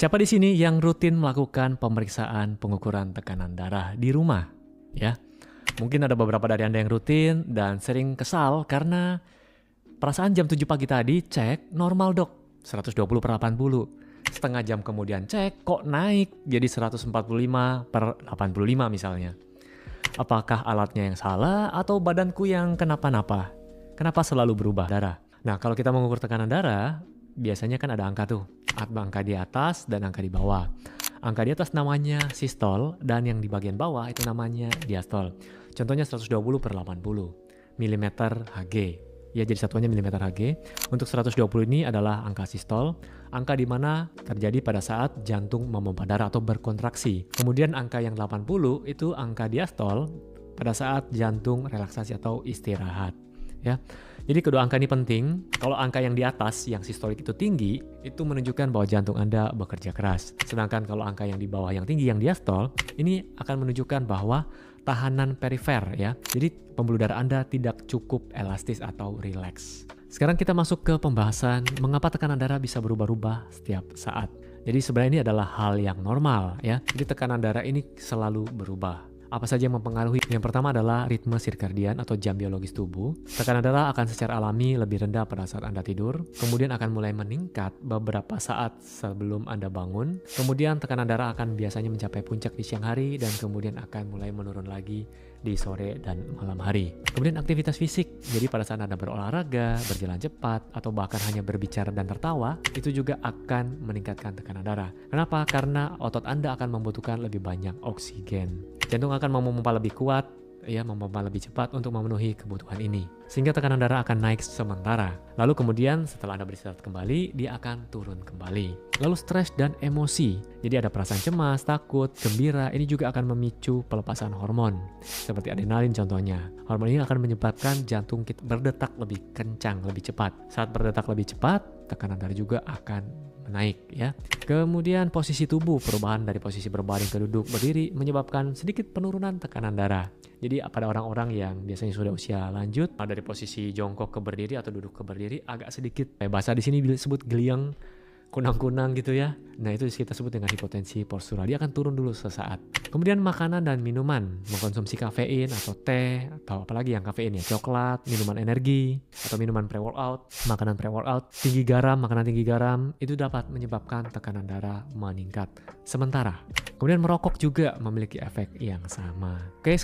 Siapa di sini yang rutin melakukan pemeriksaan pengukuran tekanan darah di rumah? Ya, mungkin ada beberapa dari Anda yang rutin dan sering kesal karena perasaan jam 7 pagi tadi cek normal dok, 120 per 80. Setengah jam kemudian cek kok naik jadi 145 per 85 misalnya. Apakah alatnya yang salah atau badanku yang kenapa-napa? Kenapa selalu berubah darah? Nah, kalau kita mengukur tekanan darah, biasanya kan ada angka tuh. Angka di atas dan angka di bawah. Angka di atas namanya sistol dan yang di bagian bawah itu namanya diastol. Contohnya 120 per 80 mm Hg. Ya, jadi satuannya mm Hg. Untuk 120 ini adalah angka sistol, angka di mana terjadi pada saat jantung memompa darah atau berkontraksi. Kemudian angka yang 80 itu angka diastol pada saat jantung relaksasi atau istirahat. Ya, jadi kedua angka ini penting. Kalau angka yang di atas, yang sistolik itu tinggi, itu menunjukkan bahwa jantung Anda bekerja keras. Sedangkan kalau angka yang di bawah yang tinggi, yang diastol, ini akan menunjukkan bahwa tahanan perifer ya. Jadi pembuluh darah Anda tidak cukup elastis atau rileks. Sekarang kita masuk ke pembahasan mengapa tekanan darah bisa berubah-ubah setiap saat. Jadi sebenarnya ini adalah hal yang normal ya. Jadi tekanan darah ini selalu berubah. Apa saja yang mempengaruhi? Yang pertama adalah ritme sirkadian atau jam biologis tubuh. Tekanan darah akan secara alami lebih rendah pada saat Anda tidur, kemudian akan mulai meningkat beberapa saat sebelum Anda bangun. Kemudian tekanan darah akan biasanya mencapai puncak di siang hari dan kemudian akan mulai menurun lagi di sore dan malam hari. Kemudian aktivitas fisik. Jadi pada saat Anda berolahraga, berjalan cepat, atau bahkan hanya berbicara dan tertawa, itu juga akan meningkatkan tekanan darah. Kenapa? Karena otot Anda akan membutuhkan lebih banyak oksigen. Jantung akan memompa lebih kuat, ya, memompa lebih cepat untuk memenuhi kebutuhan ini. Sehingga tekanan darah akan naik sementara. Lalu kemudian setelah Anda beristirahat kembali, dia akan turun kembali. Lalu stres dan emosi. Jadi ada perasaan cemas, takut, gembira, ini juga akan memicu pelepasan hormon. Seperti adrenalin contohnya. Hormon ini akan menyebabkan jantung kita berdetak lebih kencang, lebih cepat. Saat berdetak lebih cepat, tekanan darah juga akan naik ya. Kemudian posisi tubuh, perubahan dari posisi berbaring ke duduk berdiri menyebabkan sedikit penurunan tekanan darah. Jadi pada orang-orang yang biasanya sudah usia lanjut, dari posisi jongkok ke berdiri atau duduk ke berdiri agak sedikit, bahasa di sini disebut geliang, kunang-kunang gitu ya. Nah, itu kita sebut dengan hipotensi postural. Dia akan turun dulu sesaat. Kemudian makanan dan minuman, mengkonsumsi kafein atau teh atau apalagi yang kafein ya, coklat, minuman energi atau minuman pre-workout, makanan pre-workout, makanan tinggi garam itu dapat menyebabkan tekanan darah meningkat sementara. Kemudian merokok juga memiliki efek yang sama. Oke.